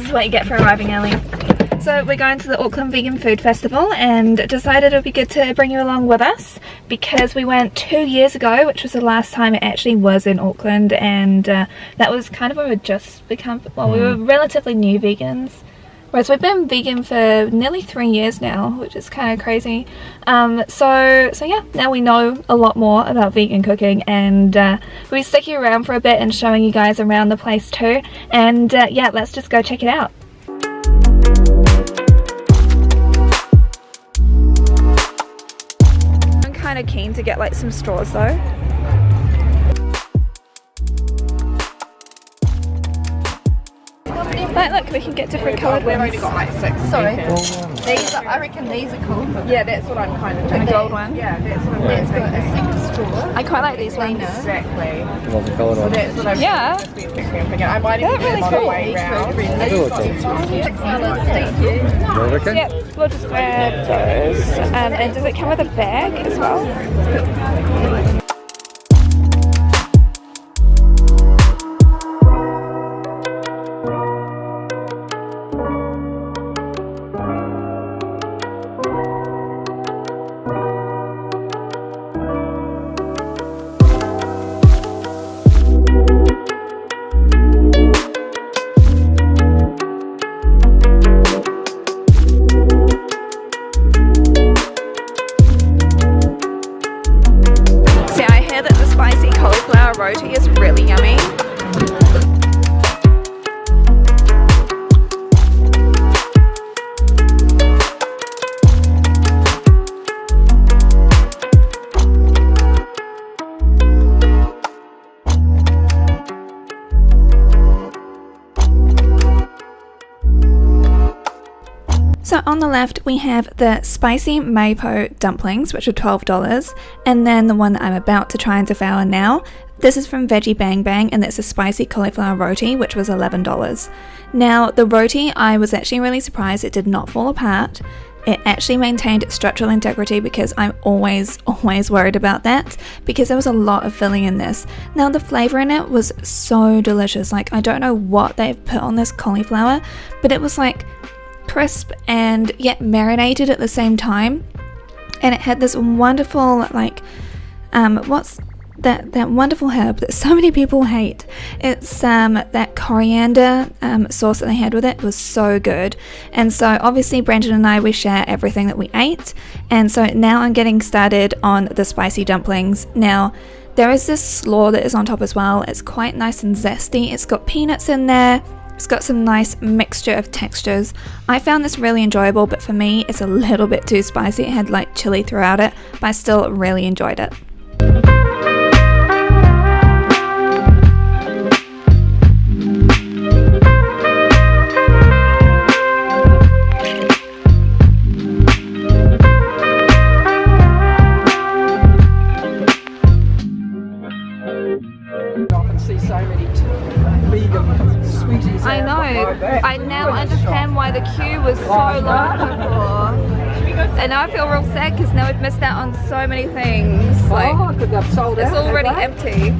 this is what you get for arriving early. So we're going to the Auckland Vegan Food Festival and decided it would be good to bring you along with us because we went 2 years ago, which was the last time it actually was in Auckland, and that was kind of when we just become, well, we were relatively new vegans. Whereas we've been vegan for nearly 3 years now, which is kind of crazy. So yeah, now we know a lot more about vegan cooking, and we'll be sticking around for a bit and showing you guys around the place too. And yeah, let's just go check it out. I'm kind of keen to get like some straws though. Like, look, we can get different coloured ones. We've only got like 6. Sorry. These are, I reckon these are cool. Yeah, that's what I'm kind of thinking. The gold one? Yeah, that's what I'm thinking. It's got a single straw. I quite like these ones. Exactly. Multicolored So one. that's what I'm thinking. I might even get them on the way round. Thank you. Okay. Yep, we'll just grab those. And does it come with a bag as well? Cauliflower roti is really yummy. So on the left we have the spicy Mapo dumplings, which are $12, and then the one that I'm about to try and devour now. This is from Vege and it's a spicy cauliflower roti, which was $11. Now the roti, I was actually really surprised it did not fall apart. It actually maintained structural integrity because I'm always worried about that because there was a lot of filling in this. Now the flavour in it was so delicious. Like, I don't know what they've put on this cauliflower, but it was like crisp and yet marinated at the same time, and it had this wonderful like what's that wonderful herb that so many people hate. It's that coriander sauce that they had with it was so good. And so obviously Brandon and I, we share everything that we ate, and so now I'm getting started on the spicy dumplings. Now there is this slaw that is on top as well. It's quite nice and zesty. It's got peanuts in there. It's got some nice mixture of textures. I found this really enjoyable, but for me it's a little bit too spicy. It had like chili throughout it, but I still really enjoyed it. I know. I now understand why the queue was so long before. And now I feel real sad because now we've missed out on so many things. Like, it's already empty.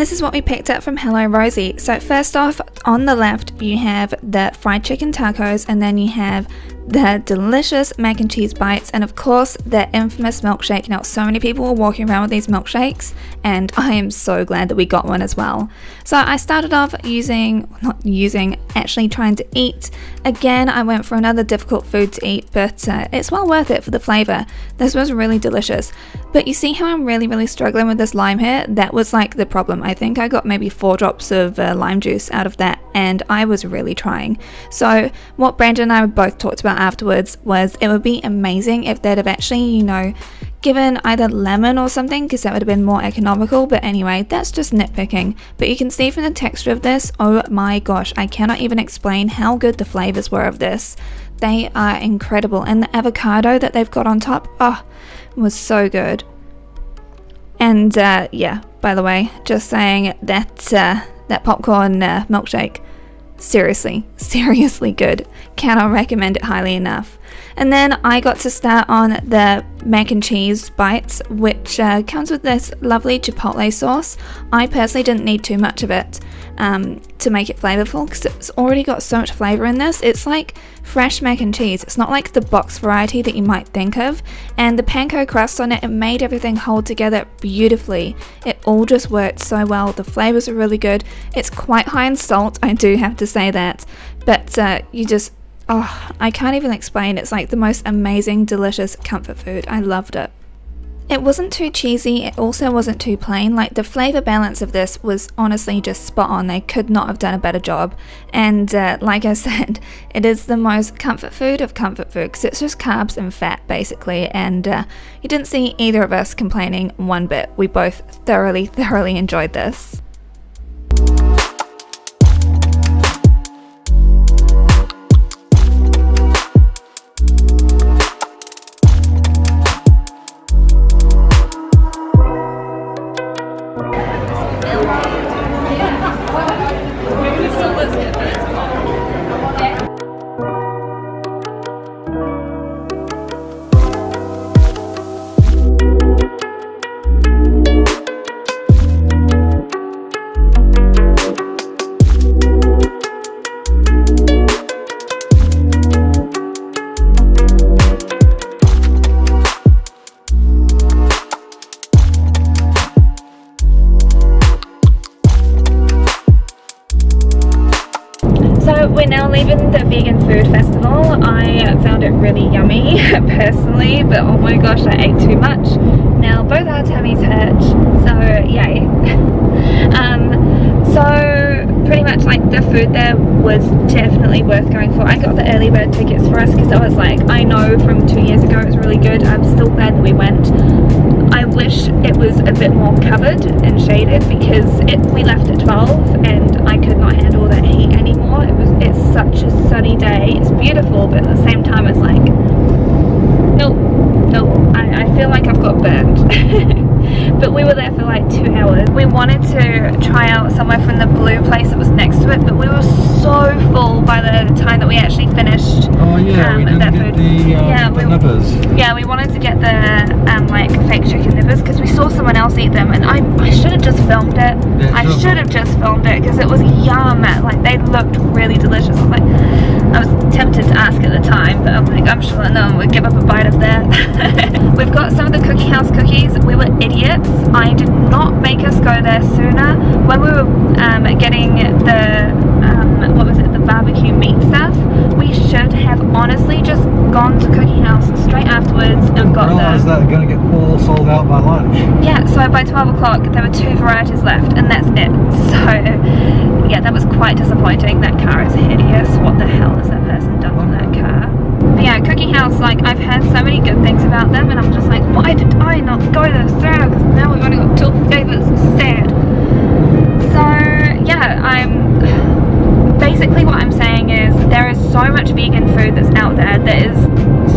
this is what we picked up from Hello Rosie. So first off, on the left you have the fried chicken tacos, and then you have the delicious mac and cheese bites, and of course the infamous milkshake. Now, so many people were walking around with these milkshakes, and I am so glad that we got one as well. So I started off actually trying to eat. Again, I went for another difficult food to eat, but it's well worth it for the flavour. This was really delicious. But you see how I'm really struggling with this lime here? That was like the problem. I think I got maybe 4 drops of lime juice out of that, and I was really trying. So what Brandon and I both talked about afterwards was it would be amazing if they'd have actually, you know, given either lemon or something, because that would have been more economical. But anyway, that's just nitpicking. But you can see from the texture of this, oh my gosh, I cannot even explain how good the flavors were of this. They are incredible, and the avocado that they've got on top, oh, was so good. And yeah, by the way, just saying that that popcorn milkshake, seriously good. Cannot recommend it highly enough. And then I got to start on the mac and cheese bites, which comes with this lovely chipotle sauce. I personally didn't need too much of it to make it flavorful, because it's already got so much flavor in this. It's like fresh mac and cheese. It's not like the box variety that you might think of. And the panko crust on it, it made everything hold together beautifully. It all just worked so well. The flavors are really good. It's quite high in salt, I do have to say that. But you just, oh, I can't even explain. It's like the most amazing, delicious comfort food. I loved it. It wasn't too cheesy, it also wasn't too plain. Like, the flavor balance of this was honestly just spot on. They could not have done a better job. And like I said, it is the most comfort food of comfort food, because it's just carbs and fat basically. And you didn't see either of us complaining one bit. We both thoroughly enjoyed this. We're now leaving the vegan food festival. I found it really yummy personally, but oh my gosh, I ate too much. Now both our tummies hurt, so yay. So pretty much like the food there was definitely worth going for. I got the early bird tickets for us because I was like, I know from 2 years ago it was really good. I'm still glad that we went. I wish it was a bit more covered and shaded, because we left at 12 and I could not handle that heat anymore. It's such a sunny day. It's beautiful, but at the same time it's like, nope, I feel like I've got burned. But we were there for like 2 hours. We wanted to try out somewhere from the blue place that was next to it, but we were so full by the time that we actually finished. Oh yeah, we didn't that get food. the nippers. Yeah, we wanted to get the like fake chicken nippers, because we saw someone else eat them, and I should have just filmed it. Yeah, I should have just filmed it, because it was yum. Like, they looked really delicious. I was tempted to ask at the time, but I'm like, I'm sure no one would give up a bite of that. We've got some of the Kooki Haus cookies. We were idiots. I did not make us go there sooner. When we were getting the what was it, the barbecue meat stuff, we should have honestly just gone to Kooki Haus straight afterwards and got them. Realised that they're going to get all sold out by lunch. Yeah, so by 12 o'clock there were 2 varieties left, and that's it. So yeah, that was quite disappointing. That car is hideous. What the hell has that person done to that car? But yeah, Kooki Haus, like, I've heard so many good things about them, and I'm just like, why did I not go there sooner? Because now we've only got 2 flavours. Sad. So yeah, basically what I'm saying is there is so much vegan food that's out there that is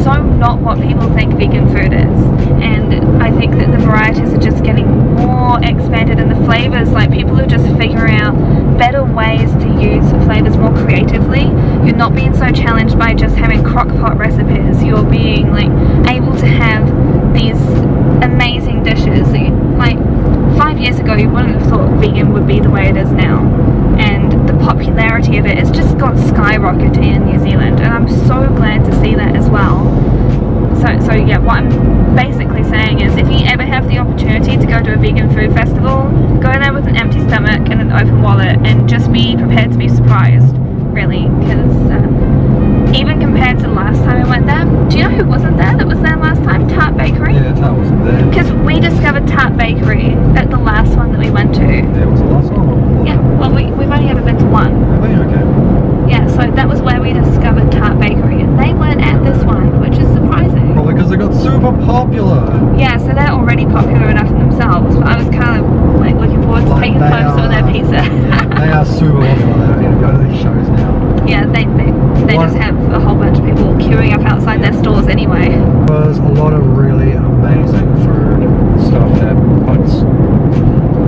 so not what people think vegan food is, and I think that the varieties are just getting more expanded, and the flavors, like, people are just figuring out better ways to use flavors more creatively. You're not being so challenged by just having crock pot recipes. You're being like able to have these amazing dishes that you, like, 5 years ago you wouldn't have thought vegan would be the way it is now, and the popularity of it has just got skyrocketing in New Zealand, and I'm so glad to see that as well. So yeah, what I'm basically saying is if you ever have the opportunity to go to a vegan food festival, go there with an empty stomach and an open wallet, and just be prepared to be surprised, really, because even compared to last time I went there, do you know who wasn't there that was there last time? Tart Bakery? Yeah, Tart wasn't there. Because we discovered Tart Bakery at the last one that we went to. Yeah, was the last one? Yeah, well we've only ever been to one. Really? Okay. Yeah, so that was where we discovered Tart Bakery, and they weren't at this one, which is surprising. Probably because they got super popular. Yeah, so they're already popular enough in themselves, but I was kind of like looking forward to taking home some of their pizza. They are super popular. They go to these shows now. Yeah, they just have a whole bunch of people queuing up outside their stores anyway. There's a lot of really amazing food stuff that puts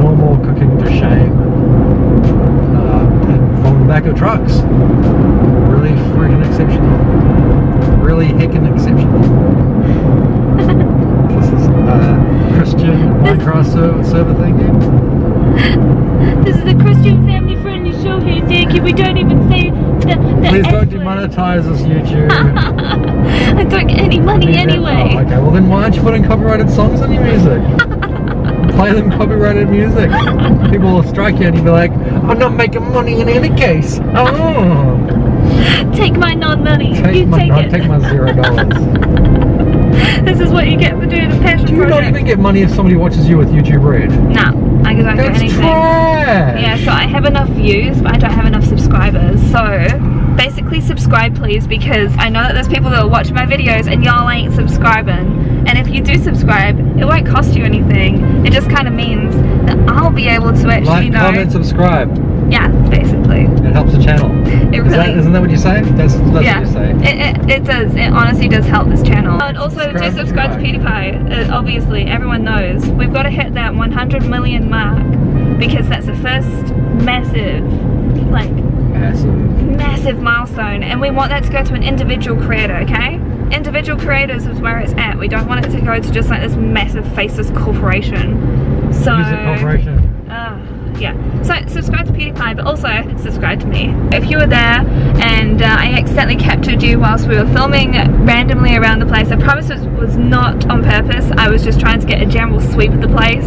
normal cooking to shame. And from the back of trucks. Really freaking exceptional. Really heckin' exceptional. This is Christian Minecraft server thing here. This is a Christian family friendly show here, Dick. We don't even say the Please don't F word. demonetize us, YouTube. I don't get any money anyway. Oh, okay, well then why aren't you putting copyrighted songs on your music? Play them copyrighted music. People will strike you and you'll be like, I'm not making money in any case. Oh. Take my non-money. Take You my $0. This is what you get for doing a passion Do you project. not even get money if somebody watches you with YouTube Red? No, I don't get That's anything. trash. Yeah, so I have enough views, but I don't have enough subscribers. So basically subscribe please, because I know that there's people that are watching my videos and y'all ain't subscribing. And if you do subscribe, it won't cost you anything. It just kind of means that I'll be able to actually Like, comment, subscribe. Yeah, basically. It helps the channel. It really. Isn't that what you say? That's Yeah, what you say. it does. It honestly does help this channel. And also do Subscribe to subscribe to PewDiePie. Obviously, everyone knows we've got to hit that 100 million mark, because that's the first massive milestone, and we want that to go to an individual creator. Okay, individual creators is where it's at. We don't want it to go to just like this massive faceless corporation. So Music corporation. yeah, so subscribe to PewDiePie, but also subscribe to me. If you were there and I accidentally captured you whilst we were filming randomly around the place, I promise it was not on purpose. I was just trying to get a general sweep of the place,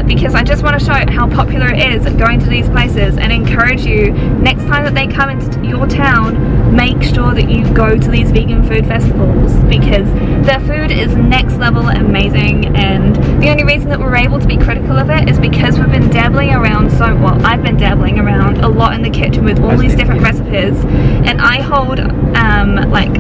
because I just want to show how popular it is going to these places, and encourage you next time that they come into your town, make sure that you go to these vegan food festivals, because their food is next level amazing. And the only reason that we're able to be critical of it is because we've been dabbling around I've been dabbling around a lot in the kitchen with all these different recipes, and I hold like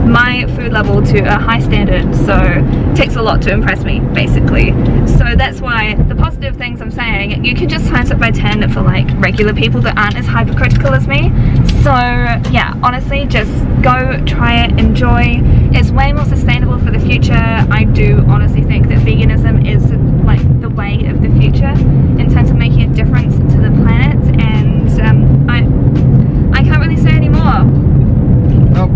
my food level to a high standard, so it takes a lot to impress me basically. So that's why the positive things I'm saying, you can just times it by 10 for like regular people that aren't as hypercritical as me. So yeah, honestly, just go try it, enjoy. It's way more sustainable for the future. I do honestly think that veganism is like the way of the future in terms of making a difference to the planet, and I can't really say any more. Nope.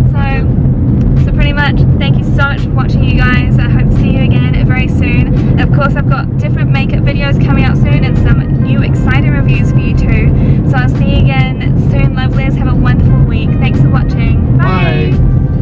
So pretty much, thank you so much for watching, you guys. I hope to see you again very soon. Of course, I've got different makeup videos coming out soon and some new exciting reviews for you too. So I'll see you again soon, lovelies. Have a wonderful week. Thanks for watching. Bye. Bye.